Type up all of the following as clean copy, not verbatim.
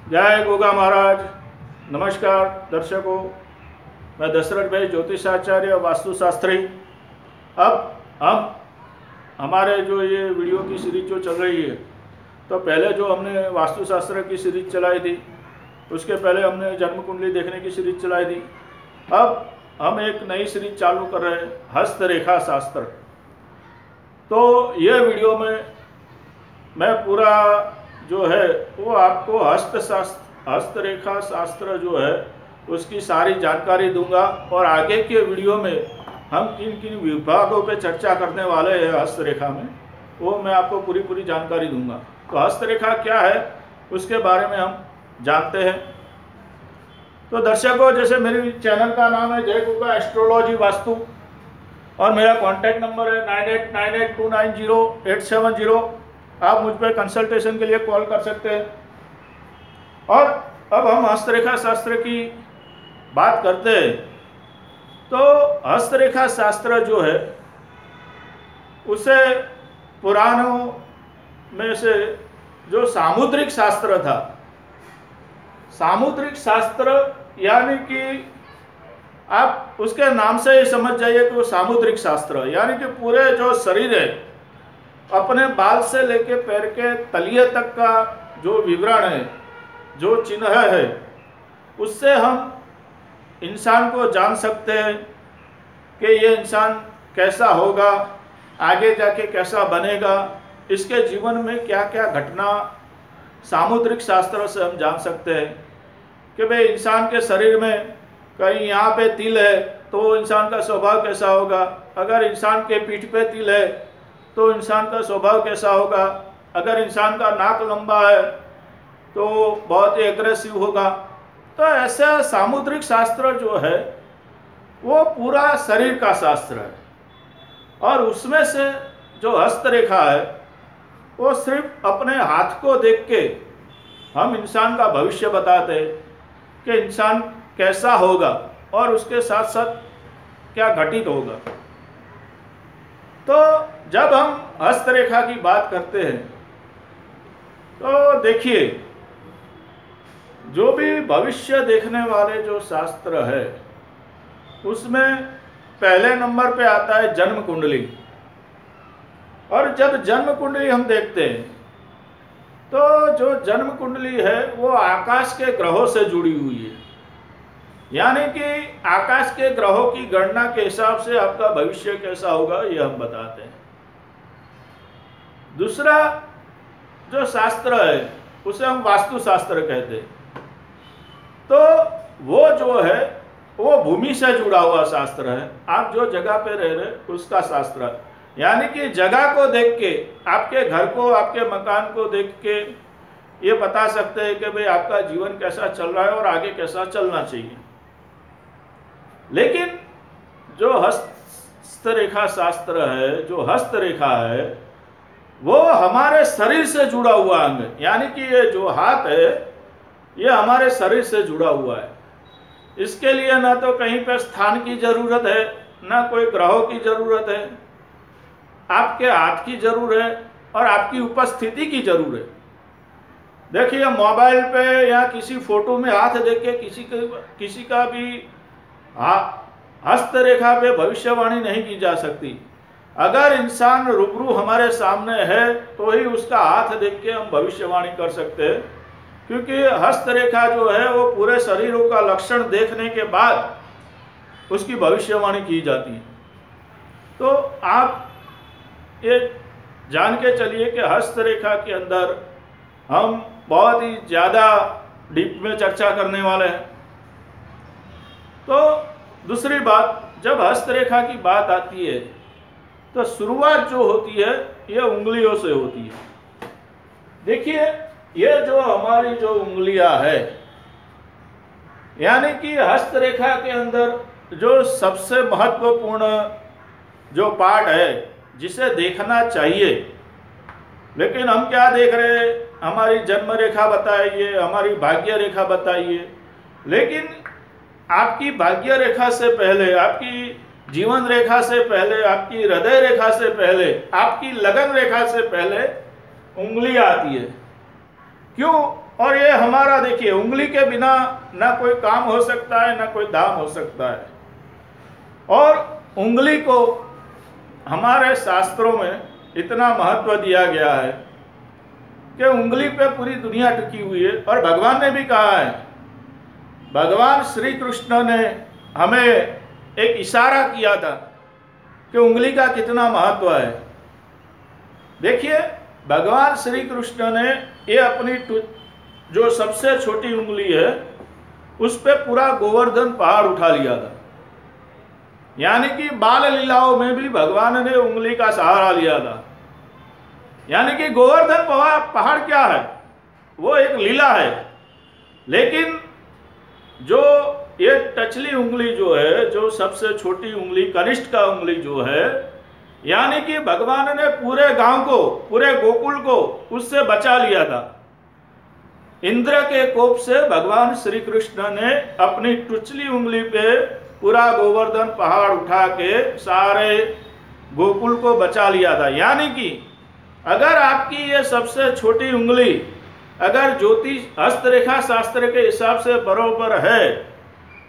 जय गोगा महाराज। नमस्कार दर्शकों, मैं दशरथ भाई ज्योतिषाचार्य वास्तुशास्त्री। अब हम हमारे जो ये वीडियो की सीरीज जो चल रही है, तो पहले जो हमने वास्तुशास्त्र की सीरीज चलाई थी, उसके पहले हमने जन्म कुंडली देखने की सीरीज चलाई थी। अब हम एक नई सीरीज चालू कर रहे हैं, हस्तरेखा शास्त्र। तो ये वीडियो में मैं पूरा जो है वो आपको हस्तरेखा शास्त्र जो है उसकी सारी जानकारी दूंगा, और आगे के वीडियो में हम किन किन विभागों पे चर्चा करने वाले हैं हस्तरेखा में, वो मैं आपको पूरी जानकारी दूंगा। तो हस्तरेखा क्या है उसके बारे में हम जानते हैं। तो दर्शकों, जैसे मेरे चैनल का नाम है जय गोगा एस्ट्रोलॉजी वास्तु, और मेरा कॉन्टैक्ट नंबर है 9898290870। आप मुझ पर कंसल्टेशन के लिए कॉल कर सकते हैं। और अब हम हस्तरेखा शास्त्र की बात करते हैं। तो हस्तरेखा शास्त्र जो है उसे पुराणों में से जो सामुद्रिक शास्त्र था, सामुद्रिक शास्त्र यानी कि आप उसके नाम से ही समझ जाइए कि वो सामुद्रिक शास्त्र, यानी कि पूरे जो शरीर है, अपने बाल से लेके पैर के तलिए तक का जो विवरण है, जो चिन्ह है, उससे हम इंसान को जान सकते हैं कि ये इंसान कैसा होगा, आगे जाके कैसा बनेगा, इसके जीवन में क्या क्या घटना सामुद्रिक शास्त्र से हम जान सकते हैं कि भाई इंसान के शरीर में कहीं यहाँ पे तिल है तो इंसान का स्वभाव कैसा होगा, अगर इंसान के पीठ पे तिल है तो इंसान का स्वभाव कैसा होगा, अगर इंसान का नाक लंबा है तो बहुत ही एग्रेसिव होगा। तो ऐसा सामुद्रिक शास्त्र जो है वो पूरा शरीर का शास्त्र है, और उसमें से जो हस्तरेखा है वो सिर्फ अपने हाथ को देख के हम इंसान का भविष्य बताते हैं कि इंसान कैसा होगा और उसके साथ साथ क्या घटित होगा। तो जब हम हस्तरेखा की बात करते हैं तो देखिए, जो भी भविष्य देखने वाले जो शास्त्र है उसमें पहले नंबर पे आता है जन्म कुंडली। और जब जन्म कुंडली हम देखते हैं तो जो जन्म कुंडली है वो आकाश के ग्रहों से जुड़ी हुई है, यानी कि आकाश के ग्रहों की गणना के हिसाब से आपका भविष्य कैसा होगा ये हम बताते हैं। दूसरा जो शास्त्र है उसे हम वास्तुशास्त्र कहते हैं। तो वो जो है वो भूमि से जुड़ा हुआ शास्त्र है, आप जो जगह पे रह रहे उसका शास्त्र है, यानी कि जगह को देख के, आपके घर को, आपके मकान को देख के ये बता सकते हैं कि भाई आपका जीवन कैसा चल रहा है और आगे कैसा चलना चाहिए। लेकिन जो हस्तरेखा शास्त्र है, जो हस्तरेखा है, वो हमारे शरीर से जुड़ा हुआ अंग है, यानी कि ये जो हाथ है ये हमारे शरीर से जुड़ा हुआ है। इसके लिए ना तो कहीं पर स्थान की जरूरत है, ना कोई ग्रहों की जरूरत है, आपके हाथ की जरूरत है और आपकी उपस्थिति की जरूरत है। देखिए, मोबाइल पे या किसी फोटो में हाथ देख के किसी का भी हस्तरेखा पे भविष्यवाणी नहीं की जा सकती। अगर इंसान रूबरू हमारे सामने है तो ही उसका हाथ देख के हम भविष्यवाणी कर सकते हैं, क्योंकि हस्तरेखा जो है वो पूरे शरीरों का लक्षण देखने के बाद उसकी भविष्यवाणी की जाती है। तो आप ये जान के चलिए कि हस्तरेखा के अंदर हम बहुत ही ज़्यादा डीप में चर्चा करने वाले हैं। तो दूसरी बात, जब हस्तरेखा की बात आती है तो शुरुआत जो होती है ये उंगलियों से होती है। देखिए, ये जो हमारी जो उंगलियां है, यानी कि हस्तरेखा के अंदर जो सबसे महत्वपूर्ण जो पार्ट है जिसे देखना चाहिए, लेकिन हम क्या देख रहे हैं, हमारी जन्म रेखा बताइए, हमारी भाग्य रेखा बताइए, लेकिन आपकी भाग्य रेखा से पहले, आपकी जीवन रेखा से पहले, आपकी हृदय रेखा से पहले, आपकी लगन रेखा से पहले उंगली आती है क्यों? और ये हमारा देखिए, उंगली के बिना ना कोई काम हो सकता है, ना कोई दाम हो सकता है। और उंगली को हमारे शास्त्रों में इतना महत्व दिया गया है कि उंगली पे पूरी दुनिया टिकी हुई है। और भगवान ने भी कहा है, भगवान श्री कृष्ण ने हमें एक इशारा किया था कि उंगली का कितना महत्व है। देखिए, भगवान श्री कृष्ण ने ये अपनी जो सबसे छोटी उंगली है उस पे पूरा गोवर्धन पहाड़ उठा लिया था। यानी कि बाल लीलाओं में भी भगवान ने उंगली का सहारा लिया था। यानी कि गोवर्धन पहाड़ क्या है? वो एक लीला है। लेकिन जो ये टचली उंगली जो है, जो सबसे छोटी उंगली, कनिष्ठ का उंगली जो है, यानी कि भगवान ने पूरे गांव को, पूरे गोकुल को उससे बचा लिया था। इंद्र के कोप से भगवान श्री कृष्ण ने अपनी टुचली उंगली पे पूरा गोवर्धन पहाड़ उठा के सारे गोकुल को बचा लिया था। यानी कि अगर आपकी ये सबसे छोटी उंगली अगर ज्योतिष हस्तरेखा शास्त्र के हिसाब से बरोबर है,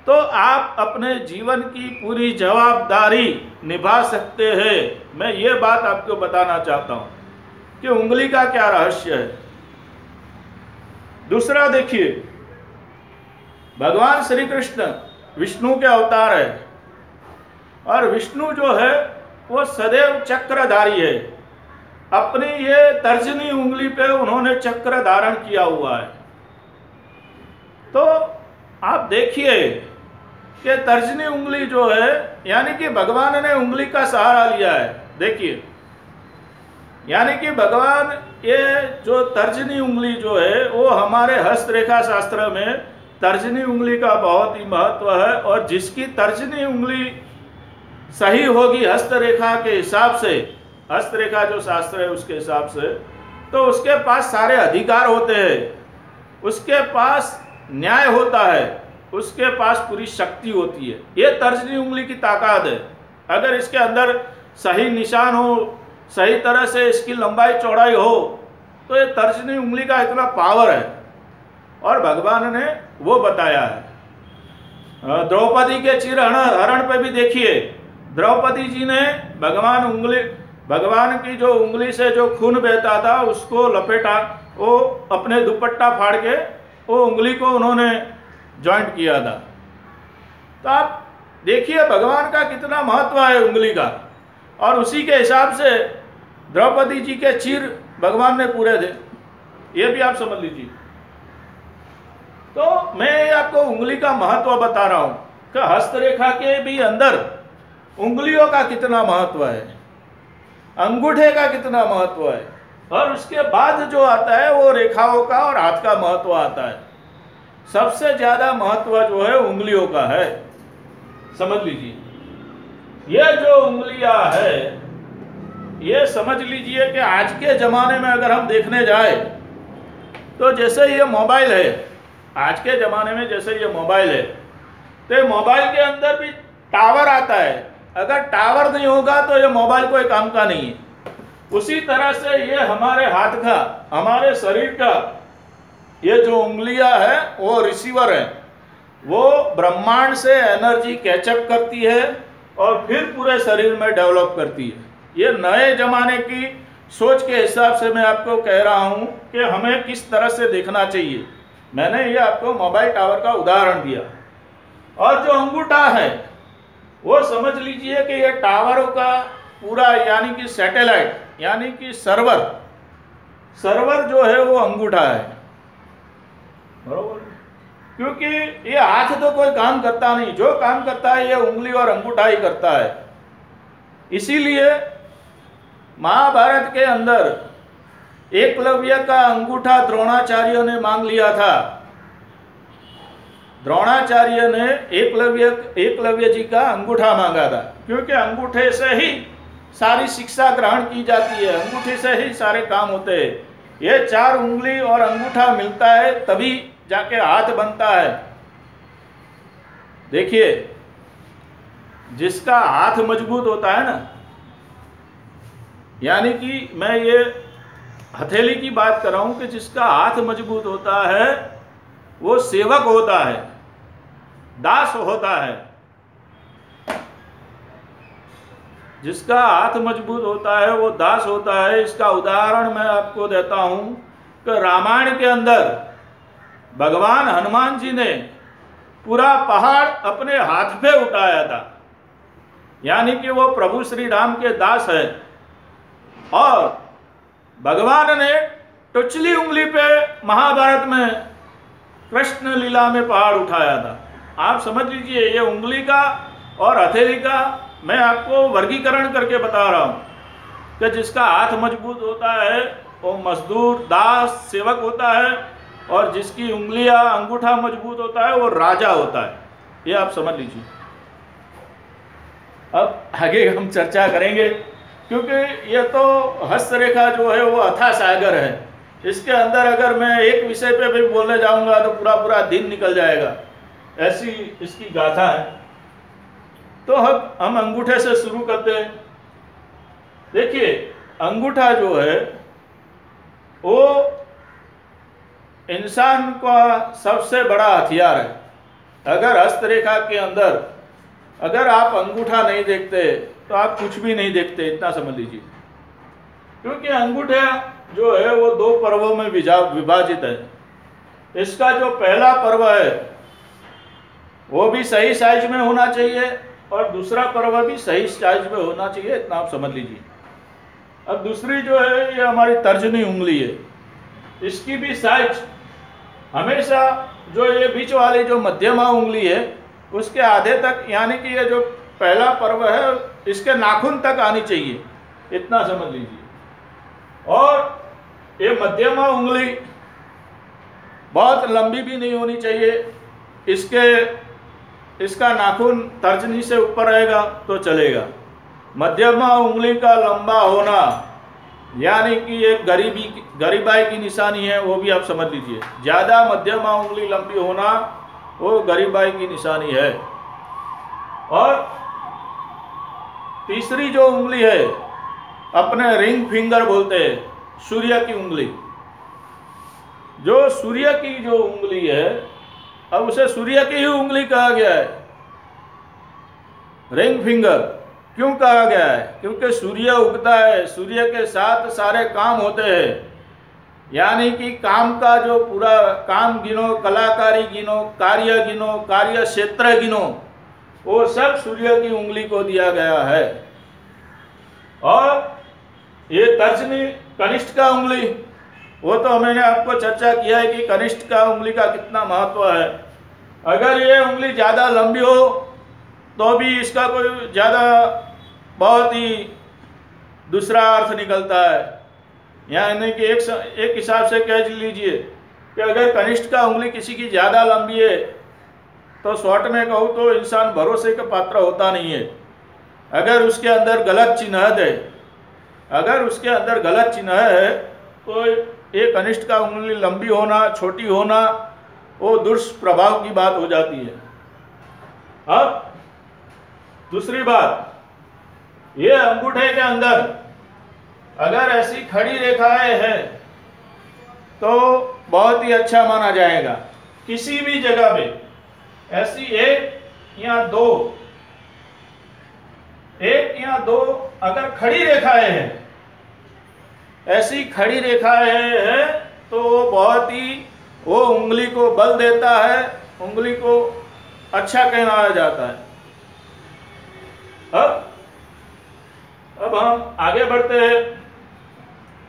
तो आप अपने जीवन की पूरी जवाबदारी निभा सकते हैं। मैं ये बात आपको बताना चाहता हूँ कि उंगली का क्या रहस्य है। दूसरा देखिए, भगवान श्री कृष्ण विष्णु के अवतार है, और विष्णु जो है वो सदैव चक्रधारी है। अपनी ये तर्जनी उंगली पे उन्होंने चक्र धारण किया हुआ है। तो आप देखिए कि तर्जनी उंगली जो है, यानी कि भगवान ने उंगली का सहारा लिया है। देखिए, यानी कि भगवान ये जो तर्जनी उंगली जो है वो हमारे हस्तरेखा शास्त्र में तर्जनी उंगली का बहुत ही महत्व है। और जिसकी तर्जनी उंगली सही होगी हस्तरेखा के हिसाब से, हस्तरेखा जो शास्त्र है उसके हिसाब से, तो उसके पास सारे अधिकार होते हैं, उसके पास न्याय होता है, उसके पास पूरी शक्ति होती है। ये तर्जनी उंगली की ताकत है। अगर इसके अंदर सही निशान हो, सही तरह से इसकी लंबाई चौड़ाई हो, तो ये तर्जनी उंगली का इतना पावर है। और भगवान ने वो बताया है। द्रौपदी के चिर हरण पे भी देखिए, द्रौपदी जी ने भगवान की जो उंगली से जो खून बहता था उसको लपेटा, वो अपने दुपट्टा फाड़ के वो उंगली को उन्होंने जॉइंट किया था। तो आप देखिए भगवान का कितना महत्व है उंगली का। और उसी के हिसाब से द्रौपदी जी के चीर भगवान ने पूरे थे, ये भी आप समझ लीजिए। तो मैं आपको उंगली का महत्व बता रहा हूं कि हस्तरेखा के भी अंदर उंगलियों का कितना महत्व है, अंगूठे का कितना महत्व है, और उसके बाद जो आता है वो रेखाओं का और हाथ का महत्व आता है। सबसे ज्यादा महत्व जो है उंगलियों का है, समझ लीजिए। ये जो उंगलियां है, ये समझ लीजिए कि आज के ज़माने में अगर हम देखने जाए तो जैसे ये मोबाइल है, आज के ज़माने में जैसे ये मोबाइल है, तो मोबाइल के अंदर भी टावर आता है। अगर टावर नहीं होगा तो ये मोबाइल कोई काम का नहीं है। उसी तरह से ये हमारे हाथ का, हमारे शरीर का ये जो उंगलियां है वो रिसीवर है। वो ब्रह्मांड से एनर्जी कैचअप करती है और फिर पूरे शरीर में डेवलप करती है। ये नए जमाने की सोच के हिसाब से मैं आपको कह रहा हूं कि हमें किस तरह से देखना चाहिए। मैंने ये आपको मोबाइल टावर का उदाहरण दिया। और जो अंगूठा है वो समझ लीजिए कि ये टावरों का पूरा, यानी कि सैटेलाइट, यानी कि सर्वर जो है वो अंगूठा है, बरोबर। क्योंकि ये हाथ तो कोई काम करता नहीं, जो काम करता है ये उंगली और अंगूठा ही करता है। इसीलिए महाभारत के अंदर एकलव्य का अंगूठा द्रोणाचार्य ने मांग लिया था। द्रोणाचार्य ने एकलव्य जी का अंगूठा मांगा था, क्योंकि अंगूठे से ही सारी शिक्षा ग्रहण की जाती है, अंगूठे से ही सारे काम होते हैं। ये चार उंगली और अंगूठा मिलता है तभी जाके हाथ बनता है। देखिए, जिसका हाथ मजबूत होता है ना, यानी कि मैं ये हथेली की बात कर रहा हूं कि जिसका हाथ मजबूत होता है वो सेवक होता है, दास होता है। जिसका हाथ मजबूत होता है वो दास होता है। इसका उदाहरण मैं आपको देता हूं कि रामायण के अंदर भगवान हनुमान जी ने पूरा पहाड़ अपने हाथ पे उठाया था, यानी कि वो प्रभु श्री राम के दास है। और भगवान ने टुचली उंगली पे महाभारत में कृष्ण लीला में पहाड़ उठाया था। आप समझ लीजिए, ये उंगली का और हथेली का मैं आपको वर्गीकरण करके बता रहा हूँ कि जिसका हाथ मजबूत होता है वो मजदूर, दास, सेवक होता है, और जिसकी उंगलियां, अंगूठा मजबूत होता है वो राजा होता है। ये आप समझ लीजिए। अब आगे हम चर्चा करेंगे, क्योंकि ये तो हस्तरेखा जो है वो अथाह सागर है। इसके अंदर अगर मैं एक विषय पे भी बोलने जाऊंगा तो पूरा पूरा दिन निकल जाएगा, ऐसी इसकी गाथा है। तो हम अंगूठे से शुरू करते हैं। देखिए, अंगूठा जो है वो इंसान का सबसे बड़ा हथियार है। अगर हस्तरेखा के अंदर अगर आप अंगूठा नहीं देखते तो आप कुछ भी नहीं देखते, इतना समझ लीजिए। क्योंकि अंगूठा जो है वो दो पर्वों में विभाजित है। इसका जो पहला पर्व है वो भी सही साइज में होना चाहिए और दूसरा पर्व भी सही साइज में होना चाहिए, इतना आप समझ लीजिए। अब दूसरी जो है ये हमारी तर्जनी उंगली है, इसकी भी साइज हमेशा जो ये बीच वाली जो मध्यमा उंगली है उसके आधे तक, यानी कि ये जो पहला पर्व है इसके नाखून तक आनी चाहिए, इतना समझ लीजिए। और ये मध्यमा उंगली बहुत लंबी भी नहीं होनी चाहिए। इसका नाखून तर्जनी से ऊपर रहेगा तो चलेगा। मध्यमा उंगली का लंबा होना यानी कि एक गरीबाई की निशानी है, वो भी आप समझ लीजिए। ज़्यादा मध्यमा उंगली लंबी होना वो गरीबाई की निशानी है। और तीसरी जो उंगली है अपने रिंग फिंगर बोलते हैं, सूर्य की उंगली। जो सूर्य की जो उंगली है, अब उसे सूर्य की ही उंगली कहा गया है, रिंग फिंगर। क्यों कहा गया है? क्योंकि सूर्य उगता है, सूर्य के साथ सारे काम होते हैं। यानी कि काम का जो पूरा काम गिनो, कलाकारी गिनो, कार्य गिनो, कार्य क्षेत्र गिनो, वो सब सूर्य की उंगली को दिया गया है। और ये तर्जनी कनिष्ठ का उंगली, वो तो मैंने आपको चर्चा किया है कि कनिष्ठ का उंगली का कितना महत्व है। अगर ये उंगली ज़्यादा लंबी हो तो भी इसका कोई ज़्यादा बहुत ही दूसरा अर्थ निकलता है। यानी कि एक हिसाब से कह लीजिए कि अगर कनिष्ठ का उंगली किसी की ज़्यादा लंबी है तो शॉर्ट में कहूँ तो इंसान भरोसे का पात्र होता नहीं है। अगर उसके अंदर गलत चिन्ह है तो ये कनिष्ठ का उंगली लंबी होना, छोटी होना, वो दुष्प्रभाव की बात हो जाती है। अब दूसरी बात, ये अंगूठे के अंदर अगर ऐसी खड़ी रेखाएं हैं तो बहुत ही अच्छा माना जाएगा। किसी भी जगह पे ऐसी एक या दो अगर खड़ी रेखाएं हैं, ऐसी खड़ी रेखाएं हैं तो बहुत ही वो उंगली को बल देता है, उंगली को अच्छा कहलाया जाता है। अब हम आगे बढ़ते हैं।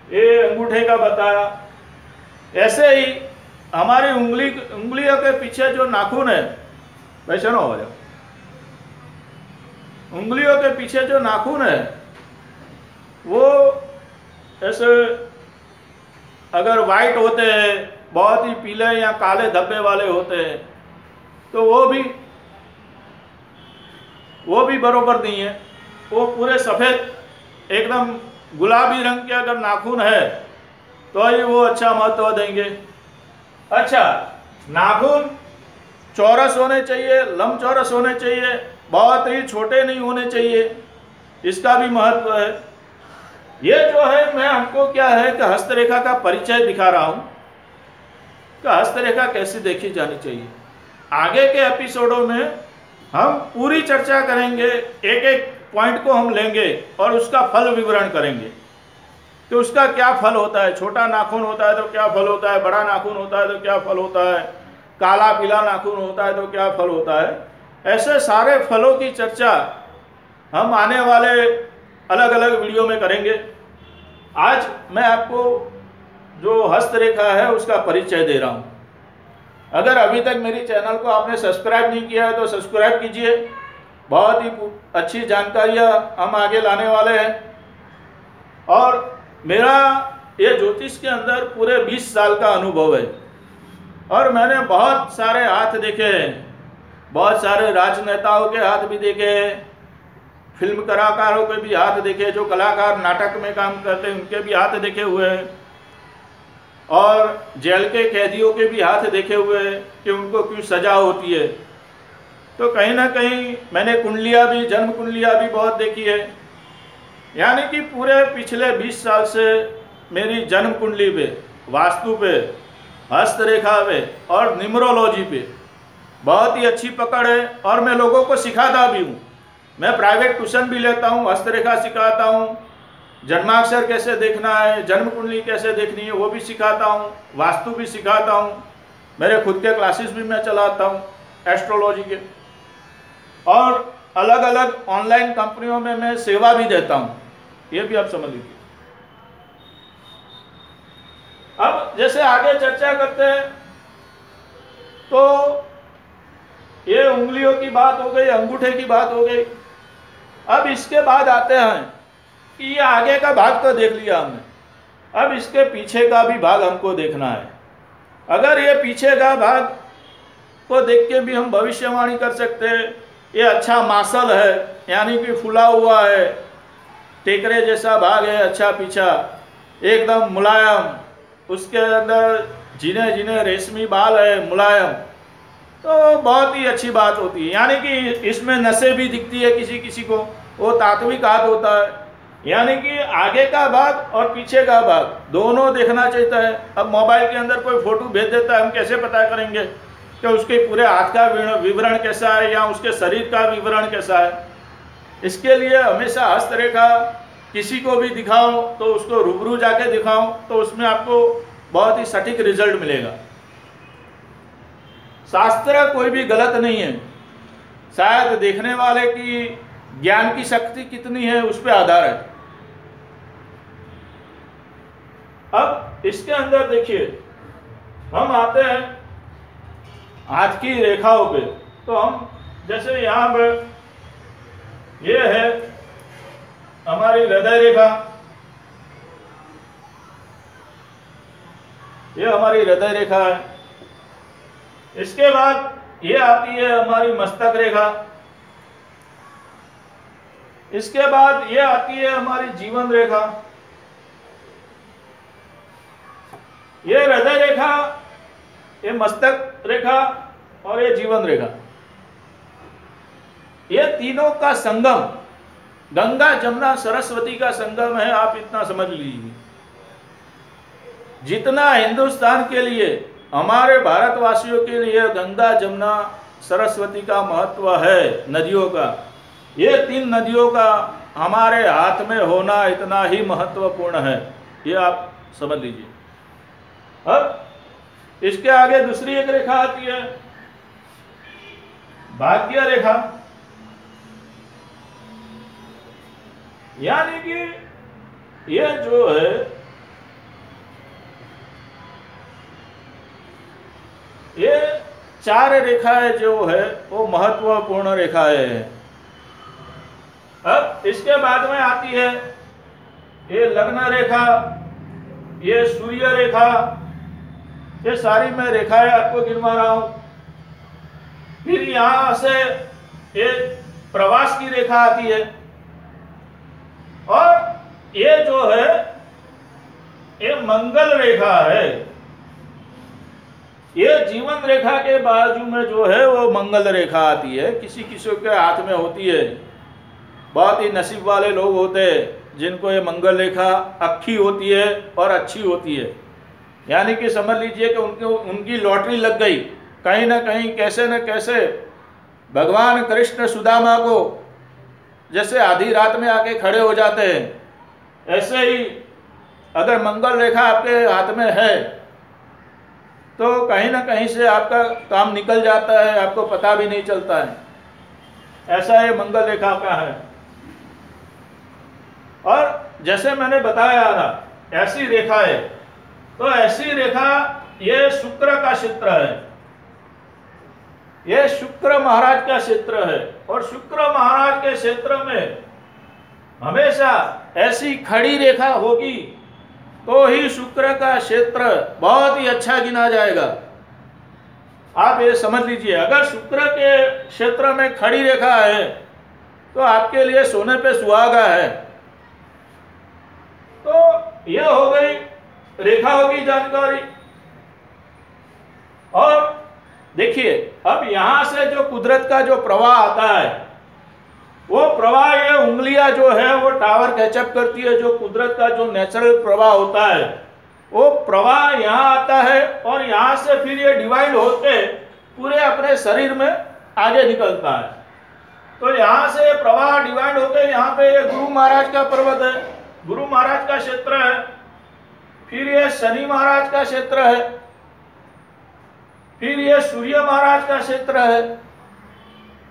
ये अंगूठे का बताया। ऐसे ही हमारी उंगलियों के पीछे जो नाखून है, वैसे ना हो जाए, उंगलियों के पीछे जो नाखून है वो ऐसे अगर वाइट होते हैं, बहुत ही पीले या काले धब्बे वाले होते हैं, तो वो भी बरोबर नहीं है। वो पूरे सफ़ेद एकदम गुलाबी रंग के अगर नाखून है तो ही वो अच्छा महत्व देंगे। अच्छा, नाखून चौरस होने चाहिए, लंबचौरस होने चाहिए, बहुत ही छोटे नहीं होने चाहिए, इसका भी महत्व है। ये जो है मैं हमको क्या है कि हस्तरेखा का परिचय दिखा रहा हूँ कि हस्तरेखा कैसे देखी जानी चाहिए। आगे के एपिसोडों में हम पूरी चर्चा करेंगे, एक एक पॉइंट को हम लेंगे और उसका फल विवरण करेंगे कि उसका क्या फल होता है। छोटा नाखून होता है तो क्या फल होता है, बड़ा नाखून होता है तो क्या फल होता है, काला पीला नाखून होता है तो क्या फल होता है। ऐसे सारे फलों की चर्चा हम आने वाले अलग अलग वीडियो में करेंगे। आज मैं आपको जो हस्तरेखा है उसका परिचय दे रहा हूँ। अगर अभी तक मेरी चैनल को आपने सब्सक्राइब नहीं किया है तो सब्सक्राइब कीजिए। बहुत ही अच्छी जानकारियाँ हम आगे लाने वाले हैं। और मेरा ये ज्योतिष के अंदर पूरे 20 साल का अनुभव है और मैंने बहुत सारे हाथ देखे हैं, बहुत सारे राजनेताओं के हाथ भी देखे हैं, फिल्म कलाकारों के भी हाथ देखे, जो कलाकार नाटक में काम करते हैं उनके भी हाथ देखे हुए हैं, और जेल के कैदियों के भी हाथ देखे हुए हैं कि उनको क्यों सजा होती है। तो कहीं ना कहीं मैंने कुंडलियाँ भी, जन्म कुंडलियाँ भी बहुत देखी है। यानी कि पूरे पिछले 20 साल से मेरी जन्म कुंडली पे, वास्तु पे, हस्तरेखा पे और न्यूमरोलॉजी पे बहुत ही अच्छी पकड़ है और मैं लोगों को सिखाता भी हूँ। मैं प्राइवेट ट्यूशन भी लेता हूँ, हस्तरेखा सिखाता हूँ, जन्माक्षर कैसे देखना है, जन्म कुंडली कैसे देखनी है वो भी सिखाता हूँ, वास्तु भी सिखाता हूँ। मेरे खुद के क्लासेस भी मैं चलाता हूँ एस्ट्रोलॉजी के, और अलग अलग ऑनलाइन कंपनियों में मैं सेवा भी देता हूँ। ये भी आप समझ लीजिए। अब जैसे आगे चर्चा करते हैं तो ये उंगलियों की बात हो गई, अंगूठे की बात हो गई। अब इसके बाद आते हैं कि ये आगे का भाग तो देख लिया हमने, अब इसके पीछे का भी भाग हमको देखना है। अगर ये पीछे का भाग को देख के भी हम भविष्यवाणी कर सकते हैं, ये अच्छा मासल है, यानी कि फुला हुआ है, टेकरे जैसा भाग है, अच्छा पीछा एकदम मुलायम, उसके अंदर जिने जिने रेशमी बाल है मुलायम, तो बहुत ही अच्छी बात होती है। यानी कि इसमें नसें भी दिखती है किसी किसी को, वो तात्विक हाथ होता है। यानी कि आगे का भाग और पीछे का भाग दोनों देखना चाहिए है। अब मोबाइल के अंदर कोई फोटो भेज देता है, हम कैसे पता करेंगे कि उसके पूरे हाथ का विवरण कैसा है या उसके शरीर का विवरण कैसा है। इसके लिए हमेशा हस्तरेखा किसी को भी दिखाओ तो उसको रूबरू जाके दिखाओ, तो उसमें आपको बहुत ही सटीक रिजल्ट मिलेगा। शास्त्र कोई भी गलत नहीं है, शायद देखने वाले की ज्ञान की शक्ति कितनी है उस पर आधार है। अब इसके अंदर देखिए, हम आते हैं हाथ की रेखाओं पे। तो हम जैसे यहाँ पर ये है हमारी हृदय रेखा, ये हमारी हृदय रेखा है। इसके बाद ये आती है हमारी मस्तक रेखा, इसके बाद ये आती है हमारी जीवन रेखा। ये हृदय रेखा, ये मस्तक रेखा और ये जीवन रेखा, ये तीनों का संगम गंगा जमुना सरस्वती का संगम है। आप इतना समझ लीजिए, जितना हिंदुस्तान के लिए, हमारे भारतवासियों के लिए गंगा जमुना सरस्वती का महत्व है, नदियों का, ये 3 नदियों का हमारे हाथ में होना इतना ही महत्वपूर्ण है, ये आप समझ लीजिए। अब इसके आगे दूसरी एक रेखा आती है भाग्य रेखा, यानी कि ये जो है ये 4 रेखाएं जो है वो महत्वपूर्ण रेखाएं हैं। अब इसके बाद में आती है ये लग्न रेखा, ये सूर्य रेखा, ये सारी मैं रेखाएं आपको गिनवा रहा हूं। फिर यहां से ये प्रवास की रेखा आती है, और ये जो है ये मंगल रेखा है। ये जीवन रेखा के बाजू में जो है वो मंगल रेखा आती है, किसी किसी के हाथ में होती है, बहुत ही नसीब वाले लोग होते हैं जिनको ये मंगल रेखा अक्खी होती है और अच्छी होती है, यानी कि समझ लीजिए कि उनकी लॉटरी लग गई, कहीं ना कहीं कैसे न कैसे भगवान कृष्ण सुदामा को जैसे आधी रात में आके खड़े हो जाते हैं, ऐसे ही अगर मंगल रेखा आपके हाथ में है तो कहीं ना कहीं से आपका काम निकल जाता है, आपको पता भी नहीं चलता है। ऐसा ये मंगल रेखा का है। और जैसे मैंने बताया था, ऐसी रेखा है, तो ऐसी रेखा ये शुक्र का क्षेत्र है, ये शुक्र महाराज का क्षेत्र है। और शुक्र महाराज के क्षेत्र में हमेशा ऐसी खड़ी रेखा होगी तो ही शुक्र का क्षेत्र बहुत ही अच्छा गिना जाएगा। आप ये समझ लीजिए, अगर शुक्र के क्षेत्र में खड़ी रेखा है तो आपके लिए सोने पे सुहागा है। तो यह हो गई रेखाओं की जानकारी। और देखिए, अब यहां से जो कुदरत का जो प्रवाह आता है, वो प्रवाह, ये उंगलियां जो है वो टावर कैचअप करती है। जो कुदरत का जो नेचुरल प्रवाह होता है, वो प्रवाह यहाँ आता है और यहाँ से फिर ये डिवाइड होके पूरे अपने शरीर में आगे निकलता है। तो यहाँ से ये प्रवाह डिवाइड होके यहाँ पे ये गुरु महाराज का पर्वत है, गुरु महाराज का क्षेत्र है। फिर ये शनि महाराज का क्षेत्र है, फिर ये सूर्य महाराज का क्षेत्र है,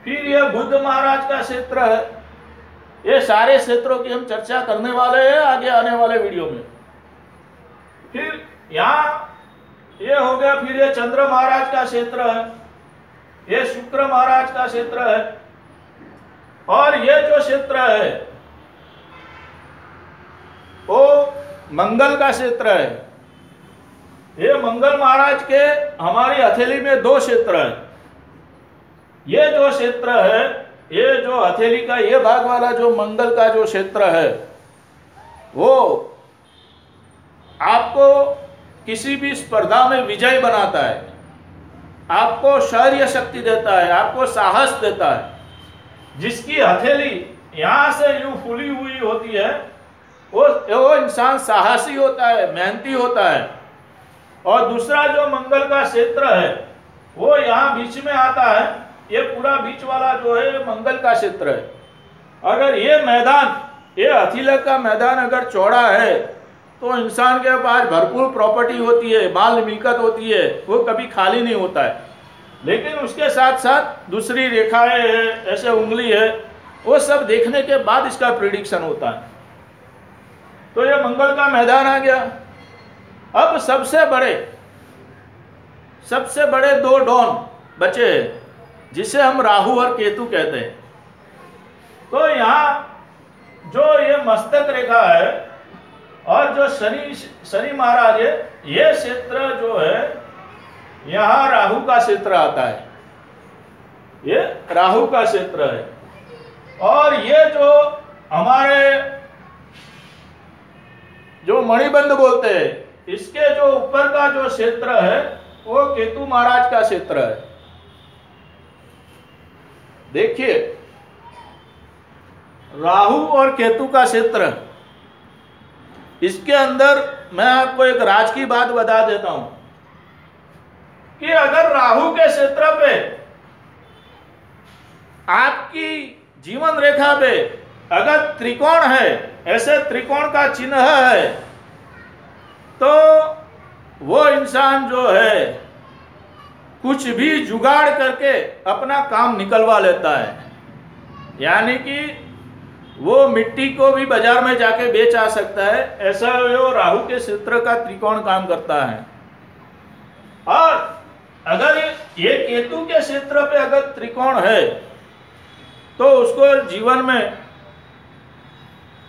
फिर ये बुध महाराज का क्षेत्र है। ये सारे क्षेत्रों की हम चर्चा करने वाले हैं आगे आने वाले वीडियो में। फिर यहाँ ये हो गया, फिर ये चंद्र महाराज का क्षेत्र है, ये शुक्र महाराज का क्षेत्र है। और ये जो क्षेत्र है वो मंगल का क्षेत्र है। ये मंगल महाराज के हमारी हथेली में दो क्षेत्र है। ये जो क्षेत्र है, ये जो हथेली का ये भाग वाला जो मंगल का जो क्षेत्र है, वो आपको किसी भी स्पर्धा में विजय बनाता है, आपको शौर्य शक्ति देता है, आपको साहस देता है। जिसकी हथेली यहां से यूं फूली हुई होती है, वो इंसान साहसी होता है, मेहनती होता है। और दूसरा जो मंगल का क्षेत्र है वो यहाँ बीच में आता है। ये पूरा बीच वाला जो है मंगल का क्षेत्र है। अगर ये मैदान, ये हथेली का मैदान अगर चौड़ा है तो इंसान के पास भरपूर प्रॉपर्टी होती है, माल मिल्कत होती है, वो कभी खाली नहीं होता है। लेकिन उसके साथ साथ दूसरी रेखाएं है, ऐसे उंगली है, वो सब देखने के बाद इसका प्रिडिक्शन होता है। तो ये मंगल का मैदान आ गया। अब सबसे बड़े दो डॉन बचे हैं, जिसे हम राहु और केतु कहते हैं। तो यहाँ जो ये मस्तक रेखा है और जो शनि महाराज है, ये क्षेत्र जो है यहाँ राहु का क्षेत्र आता है, ये राहु का क्षेत्र है। और ये जो हमारे जो मणिबंध बोलते हैं, इसके जो ऊपर का जो क्षेत्र है वो केतु महाराज का क्षेत्र है। देखिए, राहु और केतु का क्षेत्र, इसके अंदर मैं आपको एक राज की बात बता देता हूं कि अगर राहु के क्षेत्र पे आपकी जीवन रेखा पे अगर त्रिकोण है, ऐसे त्रिकोण का चिन्ह है, तो वो इंसान जो है कुछ भी जुगाड़ करके अपना काम निकलवा लेता है। यानी कि वो मिट्टी को भी बाजार में जाके बेच आ सकता है। ऐसा वो राहु के क्षेत्र का त्रिकोण काम करता है। और अगर ये केतु के क्षेत्र पे अगर त्रिकोण है तो उसको जीवन में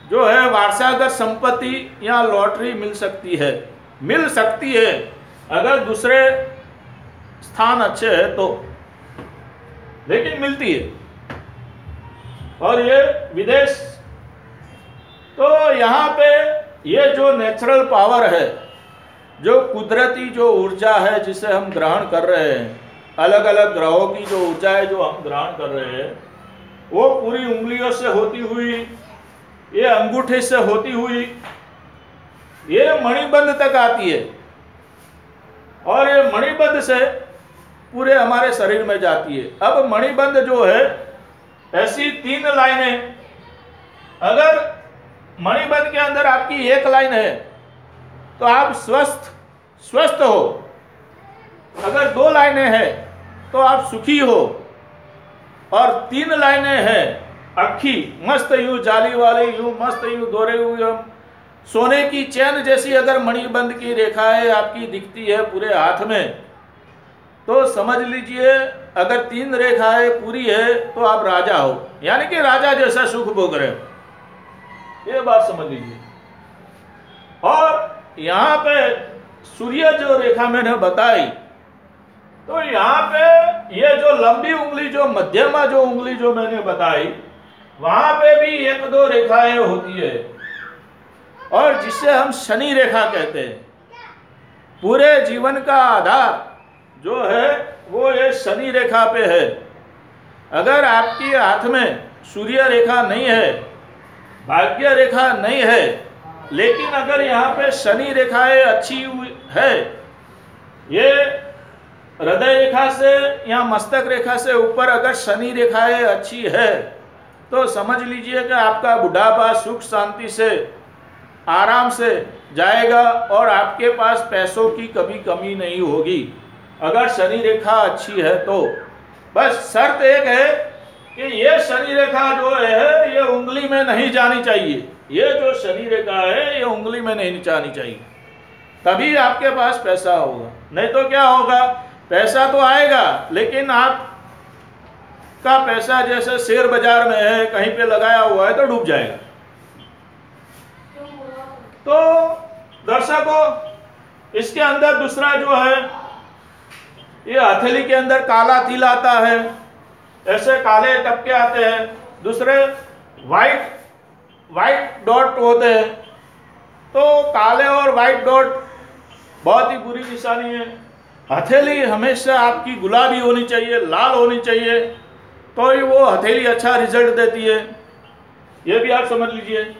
जो है वारसागत संपत्ति या लॉटरी मिल सकती है अगर दूसरे स्थान अच्छे है तो, लेकिन मिलती है। और ये विदेश, तो यहाँ पे ये जो नेचुरल पावर है, जो कुदरती जो ऊर्जा है जिसे हम ग्रहण कर रहे हैं, अलग अलग ग्रहों की जो ऊर्जा है जो हम ग्रहण कर रहे हैं, वो पूरी उंगलियों से होती हुई ये अंगूठे से होती हुई ये मणिबंध तक आती है, और ये मणिबंध से पूरे हमारे शरीर में जाती है। अब मणिबंध जो है, ऐसी 3 लाइनें, अगर मणिबंध के अंदर आपकी 1 लाइन है तो आप स्वस्थ हो, अगर 2 लाइनें हैं तो आप सुखी हो, और 3 लाइनें हैं अक्खी मस्त यूं जाली वाली, यूं मस्त यूं दोरे हुए सोने की चैन जैसी अगर मणिबंध की रेखाएं आपकी दिखती है पूरे हाथ में, तो समझ लीजिए अगर 3 रेखाएं पूरी है तो आप राजा हो, यानी कि राजा जैसा सुख भोग रहे हो, ये बात समझ लीजिए। और यहाँ पे सूर्य जो रेखा मैंने बताई, तो यहाँ पे ये जो लंबी उंगली, जो मध्यमा जो उंगली जो मैंने बताई, वहां पे भी 1-2 रेखाएं होती है, और जिसे हम शनि रेखा कहते हैं। पूरे जीवन का आधार जो है वो ये शनि रेखा पे है। अगर आपके हाथ में सूर्य रेखा नहीं है, भाग्य रेखा नहीं है, लेकिन अगर यहाँ पे शनि रेखाएं अच्छी हुई है, ये हृदय रेखा से या मस्तक रेखा से ऊपर अगर शनि रेखाएं अच्छी है, तो समझ लीजिए कि आपका बुढ़ापा सुख शांति से आराम से जाएगा, और आपके पास पैसों की कभी कमी नहीं होगी अगर शनि रेखा अच्छी है तो। बस शर्त एक है कि ये शनि रेखा जो है ये उंगली में नहीं जानी चाहिए, ये जो शनि रेखा है ये उंगली में नहीं जानी चाहिए, तभी आपके पास पैसा होगा। नहीं तो क्या होगा, पैसा तो आएगा लेकिन आप का पैसा जैसे शेयर बाजार में है, कहीं पे लगाया हुआ है तो डूब जाएगा। तो दर्शकों, इसके अंदर दूसरा जो है, ये हथेली के अंदर काला तिल आता है, ऐसे काले टपके आते हैं, दूसरे वाइट डॉट होते हैं। तो काले और वाइट डॉट बहुत ही बुरी निशानी है। हथेली हमेशा आपकी गुलाबी होनी चाहिए, लाल होनी चाहिए, तो ही वो हथेली अच्छा रिजल्ट देती है, ये भी आप समझ लीजिए।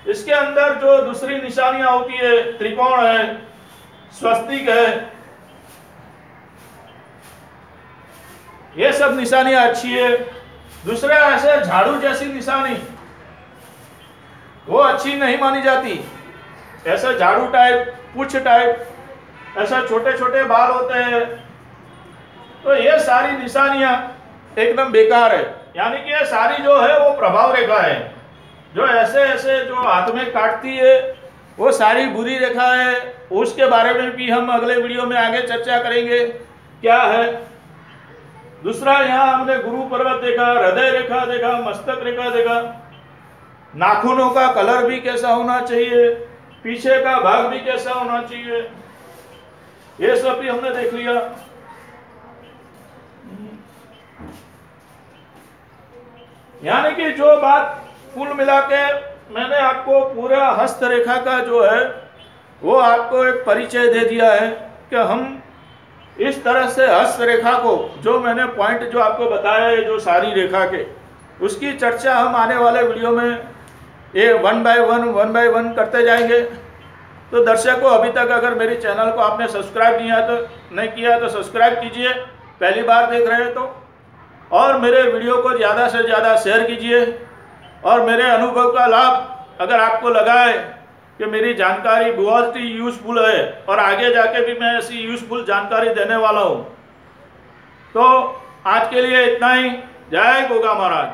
इसके अंदर जो दूसरी निशानियां होती है, त्रिकोण है, स्वस्तिक है, ये सब निशानियां अच्छी है। दूसरे ऐसे झाड़ू जैसी निशानी वो अच्छी नहीं मानी जाती, ऐसे झाड़ू टाइप, पूछ टाइप, ऐसा छोटे छोटे बाल होते हैं, तो ये सारी निशानियां एकदम बेकार है। यानी कि ये सारी जो है वो प्रभाव रेखा है, जो ऐसे ऐसे जो हाथ में काटती है वो सारी बुरी रेखा है। उसके बारे में भी हम अगले वीडियो में आगे चर्चा करेंगे क्या है। दूसरा, यहाँ हमने गुरु पर्वत देखा, हृदय रेखा देखा, मस्तक रेखा देखा, नाखूनों का कलर भी कैसा होना चाहिए, पीछे का भाग भी कैसा होना चाहिए, ये सब भी हमने देख लिया। यानी कि जो बात कुल मिला के मैंने आपको पूरा हस्त रेखा का जो है वो आपको एक परिचय दे दिया है कि हम इस तरह से हस्त रेखा को, जो मैंने पॉइंट जो आपको बताया है जो सारी रेखा के, उसकी चर्चा हम आने वाले वीडियो में ये 1 बाय 1 करते जाएंगे। तो दर्शकों, अभी तक अगर मेरे चैनल को आपने सब्सक्राइब नहीं किया तो सब्सक्राइब कीजिए, पहली बार देख रहे हैं तो, और मेरे वीडियो को ज़्यादा से ज़्यादा शेयर कीजिए। और मेरे अनुभव का लाभ अगर आपको लगा है कि मेरी जानकारी बहुत ही यूज़फुल है और आगे जाके भी मैं ऐसी यूज़फुल जानकारी देने वाला हूँ, तो आज के लिए इतना ही। जय गोगा महाराज।